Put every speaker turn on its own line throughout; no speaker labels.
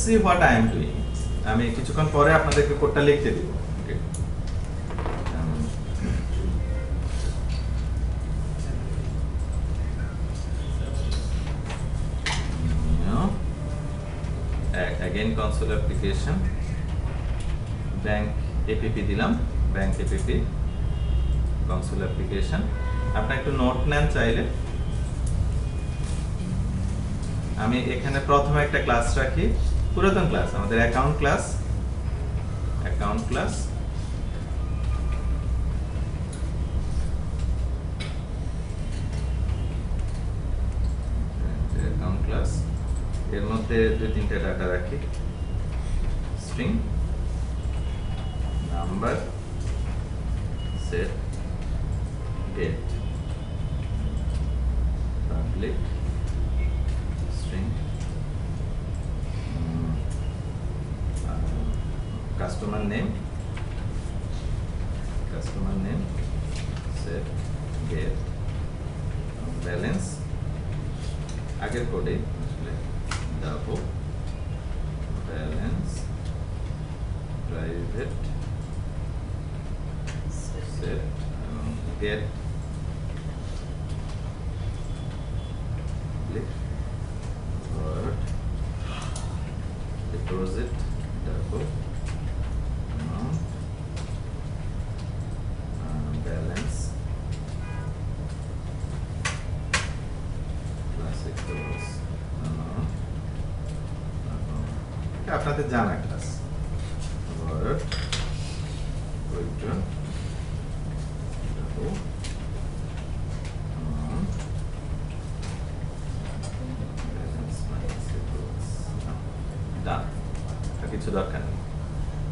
C what I am doing. আমি কিছুক্ষণ পরে আপনাদেরকে কোডটা লিখতে দিব। ওকে, again console application bank app দিলাম, bank app console application। আপনি একটু নোট নেন চাইলে। আমি এখানে প্রথমে একটা ক্লাস রাখি, পুরাতন ক্লাস, আমাদের account class. Account class account class এর মধ্যে 2-3টা ডাটা রাখি, string, number, set, get, public string, customer name, set, get, balance. আগের কোডে আসলে দাও balance, private, set, get, deposit, দাও ব্যালেন্স, আপনাদের জানা ক্লাস, কিছু দরকার নেই।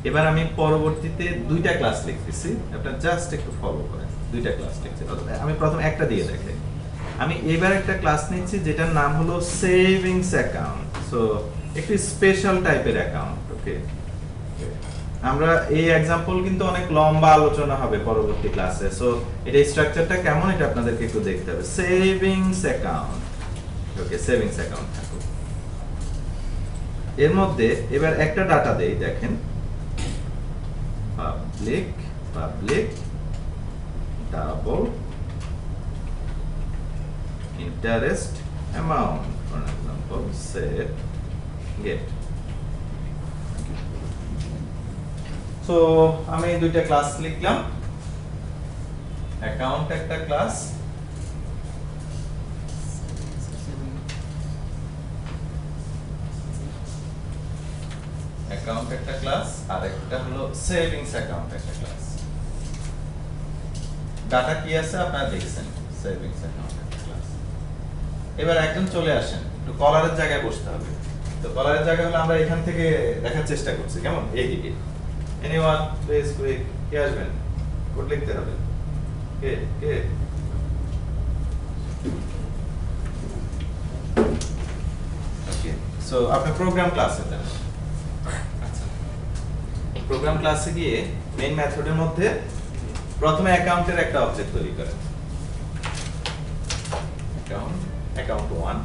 এবার আমি পরবর্তীতে 2টা ক্লাস লিখতেছি, আপনারা জাস্ট একটু ফলো করেন। 2টা ক্লাস লিখছি, আমি প্রথম একটা দিয়ে দেখাই। আমি এবার একটা ক্লাস নিচ্ছি যেটার নাম হলো সেভিংস অ্যাকাউন্ট। সো একটু স্পেশাল টাইপের অ্যাকাউন্ট। ওকে, আমরা এই एग्जांपल কিন্তু অনেক লম্বা আলোচনা হবে পরবর্তী ক্লাসে। সো এটা স্ট্রাকচারটা কেমন এটা আপনাদেরকে একটু দেখতে হবে। Savings account, okay, savings account থাকুক। এর মধ্যে এবার একটা ডাটা দেই, দেখেন, public double interest amount, for example set get. So আমি 2টা ক্লাস লিখলাম। অ্যাকাউন্ট একটা ক্লাস, অ্যাকাউন্ট একটা ক্লাস, আর একটা হলো সেভিংস অ্যাকাউন্ট একটা ক্লাস। ডাটা কি আছে আপনারা দেখছেন, সেভিংস অ্যাকাউন্ট একটা ক্লাস। এবার একজন চলে আসেন, একটু কলারের জায়গায় বসতে হবে। তো কলারের জায়গায় হলো আমরা এখান থেকে দেখার চেষ্টা করছি, কেমন, এইদিকে। এনিওয়ান প্লিজ কুইক, কে আসবেন? কোড লিখতে হবে। কে কে? ওকে, সো আপনি প্রোগ্রাম ক্লাসে যান। আচ্ছা, প্রোগ্রাম ক্লাসে গিয়ে মেইন মেথডের মধ্যে প্রথমে অ্যাকাউন্টের একটা অবজেক্ট তৈরি করেন। অ্যাকাউন্ট 1,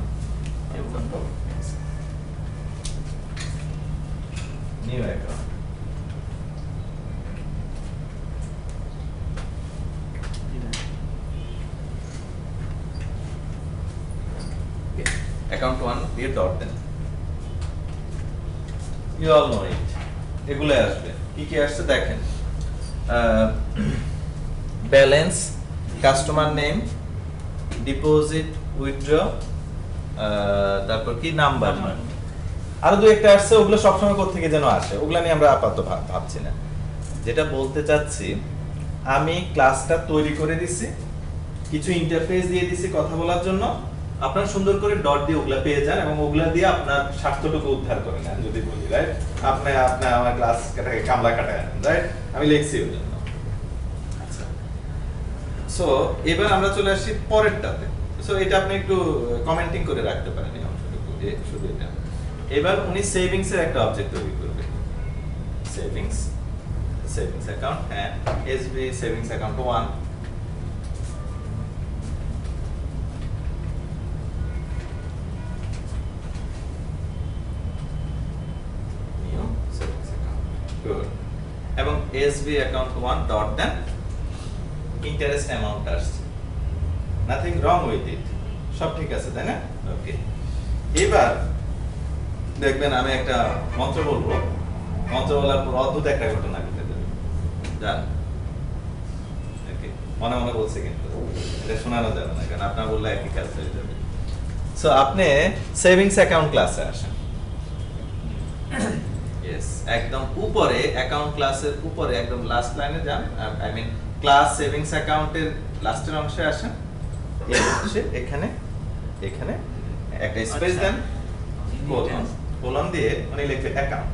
নিউ অ্যাকাউন্ট, অ্যাকাউন্ট 1 দিয়ে ডট দেন। ইউ অল নো ইট, এগুলো আসবে। কি কি আসছে দেখেন, balance, customer name, deposit, withdraw, তারপর কি নাম্বার, আরো 2-1টা আসছে। ওগুলো সবসময় কোথা থেকে যেন আসে, ওগুলো নিয়ে আমরা আপাতত ভাবছি না। যেটা বলতে চাচ্ছি, আমি ক্লাসটা তৈরি করে দিছি, কিছু ইন্টারফেস দিয়ে দিছি কথা বলার জন্য। আপনারা সুন্দর করে ডট দিয়ে ওগুলা পেয়ে যান এবং ওগুলা দিয়ে আপনার স্বার্থটুকু উদ্ধার করে নেন। যদি বলি রাইট, আপনি আমার ক্লাসটাকে কামলা কাটায় নেন, রাইট, আমি লিখছি ওই জন্য। আচ্ছা, সো এবার আমরা চলে আসি পরেরটাতে। সো এটা আপনি একটু কমেন্টিং করে রাখতে পারেন এই অংশটুকু, শুধু এটা। এবার উনি সেভিংস এর একটা অবজেক্ট তৈরি করবে, সেভিংস অ্যাকাউন্ট, হ্যাঁ, এসবি সেভিংস অ্যাকাউন্ট 1। গুড এবং এসবি অ্যাকাউন্ট 1 ডট দেন ইন্টারেস্ট অ্যামাউন্ট আসছে নাথিং রং উইথ ইট সব ঠিক আছে তাই না ওকে এবার দেখবেন আমি একটা মন্ত্র বলবো মন্ত্র বলার পর অদ্ভুত একটা ঘটনা ঘটে যাবে জান ওকে মনে মনে বলছে কিন্তু এটা শোনানো যাবে না কারণ আপনার বললে একই কাজ হয়ে যাবে সো আপনি সেভিংস অ্যাকাউন্ট ক্লাসে আসেন यस একদম উপরে অ্যাকাউন্ট ক্লাসের উপরে একদম লাস্ট লাইনে যান আই মিন ক্লাস সেভিংস অ্যাকাউন্টের লাস্টের অংশে আসেন এই অংশে এখানে এখানে একটা স্পেস দেন কোলন দিয়ে মানে লিখে অ্যাকাউন্ট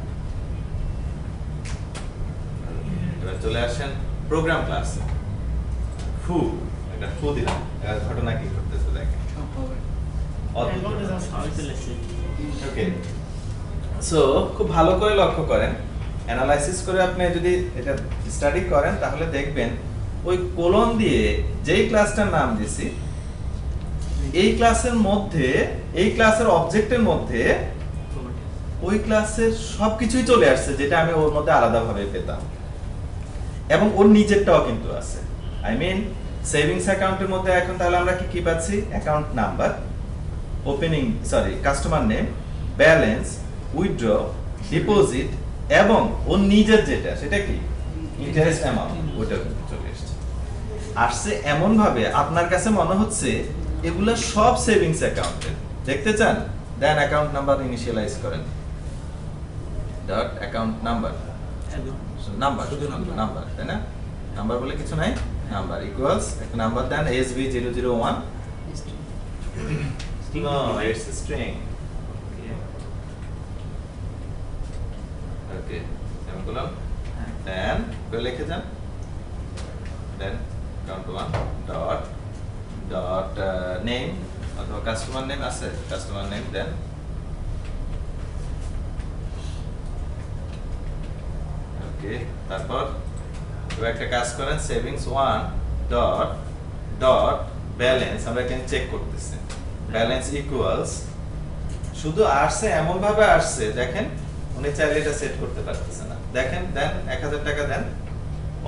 এবার চলে আসেন প্রোগ্রাম ক্লাসে ফু একটা ফু দিলাম এবার ঘটনা কি করতেছে দেখেন ওকে সো খুব ভালো করে লক্ষ্য করেন অ্যানালাইসিস করে আপনি যদি এটা স্টাডি করেন তাহলে দেখবেন ওই কোলন দিয়ে যেই ক্লাসটার নাম দিছি এই ক্লাসের মধ্যে এই ক্লাসের অবজেক্টের মধ্যে ওই ক্লাসের সবকিছুই চলে আসছে যেটা আমি ওর মধ্যে আলাদাভাবে পেতাম এবং ওর নিচেরটাও কিন্তু আছে আই মিন সেভিংস অ্যাকাউন্টের মধ্যে এখন তাহলে আমরা কি পাচ্ছি account number opening customer name balance withdraw deposit এবং ওর নিজের যেটা সেটা কি ইন্টারেস্ট অ্যামাউন্ট ওটা চলে আসছে এমন ভাবে আপনার কাছে মনে হচ্ছে এগুলা সব সেভিংস অ্যাকাউন্টে দেখতে চান দেন অ্যাকাউন্ট নাম্বার ইনিশিয়ালাইজ করেন ডট অ্যাকাউন্ট নাম্বার নাম্বার শুধু নাম্বার তাই না নাম্বার বলে কিছু নাই নাম্বার ইকুয়ালস একটা number then SB 001 no it's a string okay semicolon then করে লিখে যান then count 1 dot dot name অথবা কাস্টমার নেম আছে কাস্টমার নেম দেন ওকে তারপর একটা কাজ করেন সেভিংস 1 ডট ডট ব্যালেন্স আমরা এখানে চেক করতেছি ব্যালেন্স ইকুয়ালস শুধু আসছে এমন ভাবে আসছে দেখেন উনি চাইলে এটা সেট করতে পারতেছে না দেখেন দেন 1000 টাকা দেন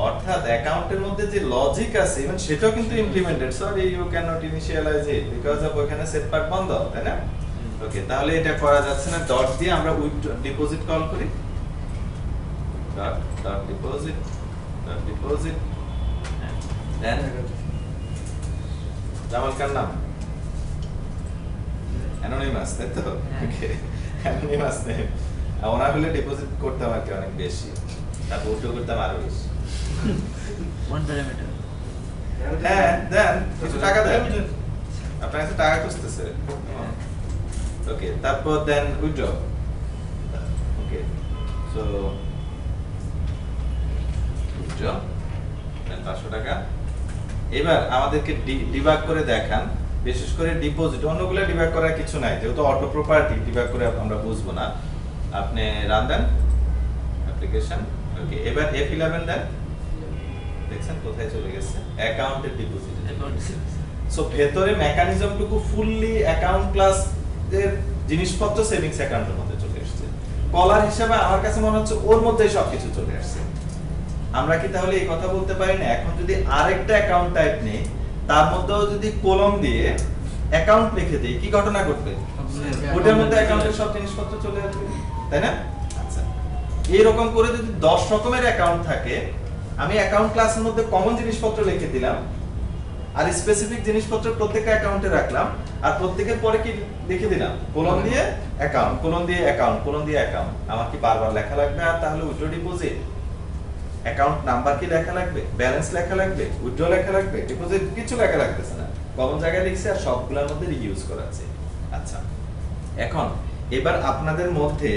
অর্থাৎ অ্যাকাউন্টের মধ্যে যে লজিক আছে ইভেন সেটাও কিন্তু implemented sorry you can not initialise it because of ওখানে সেট পার্ট বন্ধ তাই না ওকে তাহলে এটা করা যাচ্ছে না ডট দিয়ে আমরা উইথড্র ডিপোজিট কল করি ডট ডট ডিপোজিট দেন জামাল কার নাম অ্যানোনিমাস তাই তো ওকে অ্যানোনিমাস নেম ওনার হলে ডিপোজিট করতাম আর কি অনেক বেশি তারপর উইথড্র করতাম আরো বেশি
one parameter
হ্যাঁ দেন কিছু টাকা দেন আপনার কাছে টাকা খুঁজতেছে ওকে তারপর দেন উইথড্র ওকে সো উইথড্র দেন 500 টাকা এবার আমাদেরকে ডিবাগ করে দেখান বিশেষ করে ডিপোজিট অন্যগুলো ডিবাগ করার কিছু নাই যেহেতু অটো প্রপার্টি ডিবাগ করে আমরা বুঝবো না আপনি রান দেন অ্যাপ্লিকেশন ওকে এবার F11 দেন দেখছেন কোথায় চলে গেছে অ্যাকাউন্টের ডিপোজিট সো ভেতরে মেকানিজমটুকু ফুললি অ্যাকাউন্ট ক্লাস এর জিনিসপত্র সেভিংস অ্যাকাউন্টের মধ্যে চলে আসছে কলার হিসেবে আমার কাছে মনে হচ্ছে ওর মধ্যেই সবকিছু চলে আসছে আমরা কি তাহলে এই কথা বলতে পারি না এখন যদি আরেকটা অ্যাকাউন্ট টাইপ নেই তার মধ্যেও যদি কলম দিয়ে অ্যাকাউন্ট লিখে দেই কি ঘটনা ঘটবে ওটার মধ্যে অ্যাকাউন্টের সব জিনিসপত্র চলে আসবে তাই না আচ্ছা এইরকম করে যদি 10 রকমের অ্যাকাউন্ট থাকে আমি অ্যাকাউন্ট ক্লাসের মধ্যে কমন জিনিসপত্র লিখে দিলাম আর স্পেসিফিক জিনিসপত্র প্রত্যেকটা অ্যাকাউন্টে রাখলাম আর প্রত্যেকের পরে কি লিখে দিলাম কোলন দিয়ে অ্যাকাউন্ট কোলন দিয়ে অ্যাকাউন্ট কোলন দিয়ে অ্যাকাউন্ট আমার কি বারবার লেখা লাগবে আর তাহলে উইথড্র ডিপোজিট অ্যাকাউন্ট নাম্বার কি লেখা লাগবে ব্যালেন্স লেখা লাগবে উইথড্র লেখা লাগবে ডিপোজিট কিছু লেখা লাগতেছে না কমন জায়গায় লিখছি আর সবগুলোর মধ্যে রিইউজ করা আছে আচ্ছা এখন এবার আপনাদের মধ্যে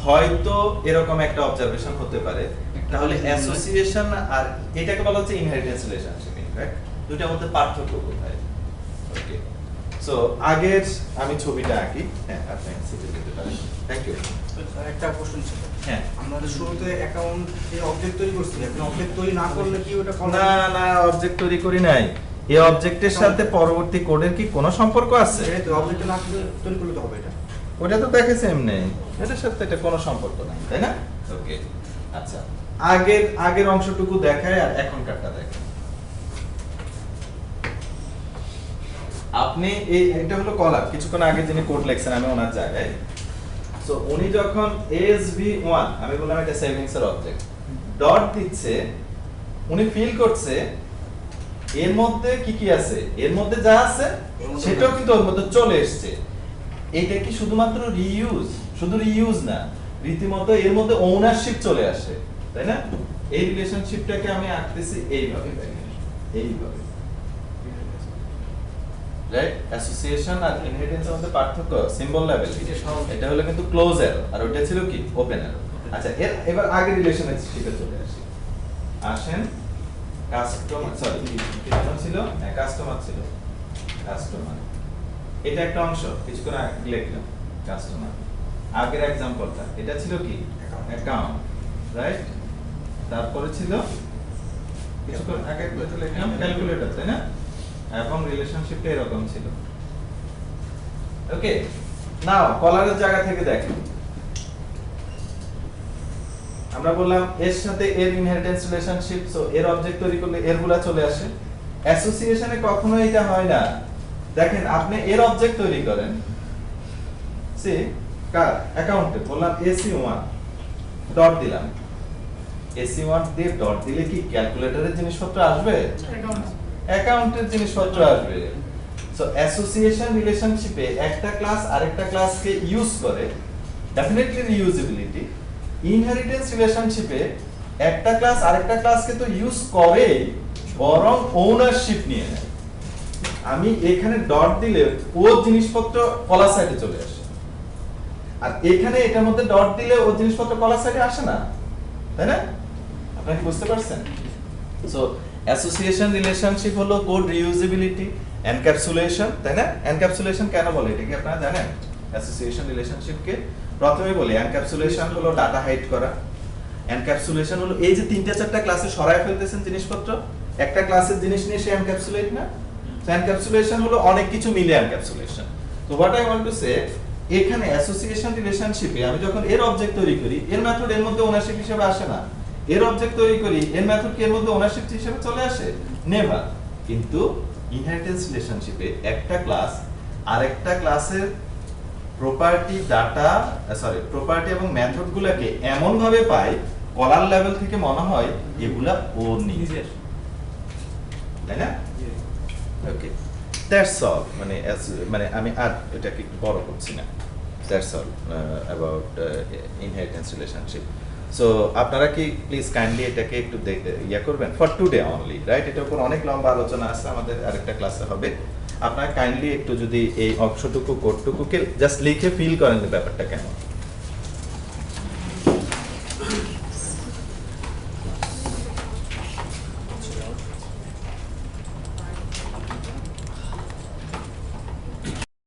হয়তো এরকম একটা অবজারভেশন হতে পারে তাহলে অ্যাসোসিয়েশন আর এটাকে বলা হচ্ছে ইনহেরিটেন্স রিলেশনশিপ ইনফ্যাক্ট দুটোর মধ্যে পার্থক্য কোথায় ওকে সো আগের আমি ছবিটা আঁকি হ্যাঁ আপনি সিটে দিতে পারেন থ্যাংক ইউ
একটা কোশ্চেন ছিল
হ্যাঁ
আমাদের শুরুতে অ্যাকাউন্ট এ অবজেক্ট তৈরি করছি আপনি অবজেক্ট তৈরি না করলে কি ওটা
না না অবজেক্ট তৈরি করি নাই এই অবজেক্টের সাথে পরবর্তী কোডের কি কোনো সম্পর্ক আছে
এই তো অবজেক্ট না তৈরি করলে তো হবে এটা
ওটা তো দেখেছে এমনি এটার সাথে এটা কোনো সম্পর্ক নাই তাই না ওকে আচ্ছা, আগের অংশটুকু দেখায় আর এখনকারটা দেখেন। আপনি এটা হলো কলার, কিছুক্ষণ আগে যিনি কোড লেখছেন আমি ওনার জায়গায়। সো উনি যখন ASV1 আমি বললাম এটা সেভিংস এর অবজেক্ট ডট দিচ্ছে, উনি ফিল করছে এর মধ্যে কি আছে, এর মধ্যে যা আছে সেটাও কিন্তু ওর মধ্যে চলে এসেছে। এটা কি শুধুমাত্র রিইউজ, শুধু রিইউজ না, রীতিমতো এর মধ্যে ওনারশিপ চলে আসে, তাই না? এই রিলেশনশিপটাকে আমি আঁকতেছি এইভাবে, এইভাবে, রাইট? অ্যাসোসিয়েশন আর ইনহেরিটেন্সের মধ্যে পার্থক্য সিম্বল লেভেল, এটা হলো কিন্তু ক্লোজ অ্যারো আর ওটা ছিল কি ওপেন অ্যারো। আচ্ছা, এবার আগে রিলেশনশিপে চলে আসি। আসেন কাস্টমার, সরি কি ছিল, কাস্টমার ছিল, কাস্টমার এটা একটা অংশ, কিছুক্ষণ আগে লিখলাম কাস্টমার। আগের एग्जांपलটা এটা ছিল কি অ্যাকাউন্ট, রাইট? তারপরে ছিল কিছুক্ষণ আগে এটা লিখলাম ক্যালকুলেটর, তাই না? এবং রিলেশনশিপটা এরকম ছিল। ওকে, নাও কলারের জায়গা থেকে দেখেন, আমরা বললাম এর সাথে এর ইনহেরিটেন্স রিলেশনশিপ, সো এর অবজেক্ট তৈরি করলে এরগুলা চলে আসে। অ্যাসোসিয়েশনে কখনো এটা হয় না। দেখেন আপনি এর অবজেক্ট তৈরি করেন, সে কার অ্যাকাউন্টে বললাম AC1 ডট দিলাম, AC1 দিয়ে ডট দিলে কি ক্যালকুলেটরের জিনিসপত্র আসবে? অ্যাকাউন্টের জিনিসপত্র আসবে। সো অ্যাসোসিয়েশন রিলেশনশিপে একটা ক্লাস আরেকটা ক্লাসকে ইউজ করে, ডেফিনেটলি রিইউজেবিলিটি। ইনহেরিটেন্স রিলেশনশিপে একটা ক্লাস আরেকটা ক্লাসকে তো ইউজ করে, বরং ওনারশিপ নিয়ে নেয়। আমি এখানে ডট দিলে ও জিনিসপত্র কলার সাইডে চলে আসে, আর এখানে এটার মধ্যে ডট দিলে ও জিনিসপত্র কলার সাইডে আসে না, তাই না? আপনারা কি বুঝতে পারছেন? সো অ্যাসোসিয়েশন রিলেশনশিপ হলো কোড রিইউজেবিলিটি, এনক্যাপসুলেশন, তাই না? এনক্যাপসুলেশন কেন বলে এটা কি আপনারা জানেন? অ্যাসোসিয়েশন রিলেশনশিপকে প্রথমে বলি এনক্যাপসুলেশন হলো ডাটা হাইড করা। এনক্যাপসুলেশন হলো এই যে তিনটা চারটা ক্লাসে সরায় ফেলতেছেন জিনিসপত্র, একটা ক্লাসের জিনিস নিয়ে সে এনক্যাপসুলেট না। সো এনক্যাপসুলেশন হলো অনেক কিছু মিলে এনক্যাপসুলেশন। তো what I want to say, এখানে অ্যাসোসিয়েশন রিলেশনশিপে আমি যখন এর অবজেক্ট তৈরি করি, এর মেথড এর মধ্যে ওনারশিপ হিসেবে আসে না। এর অবজেক্ট তৈরি করি, এর মেথড কি এর মধ্যে ওনারশিপ হিসেবে চলে আসে? নেভার। কিন্তু ইনহেরিটেন্স রিলেশনশিপে একটা ক্লাস আরেকটা ক্লাসের প্রপার্টি ডাটা, প্রপার্টি এবং মেথড গুলাকে এমন ভাবে পায় কলার লেভেল থেকে মনে হয় এগুলা ওর নিজের, তাই না? ওকে, দ্যাটস অল। মানে আমি আর এটাকে একটু বড় করছি না। That's all about inheritance relationship. So আপনারা কি প্লিজ কাইন্ডলি এটাকে একটু ইয়া করবেন ফর টুডে অনলি, রাইট? এটার উপর অনেক লম্বা আলোচনা আছে, আমাদের আরেকটা ক্লাসে হবে। আপনারা কাইন্ডলি একটু যদি এই অংশটুকু কোডটুকুকে জাস্ট লিখে ফিল করেন ব্যাপারটা কেমন।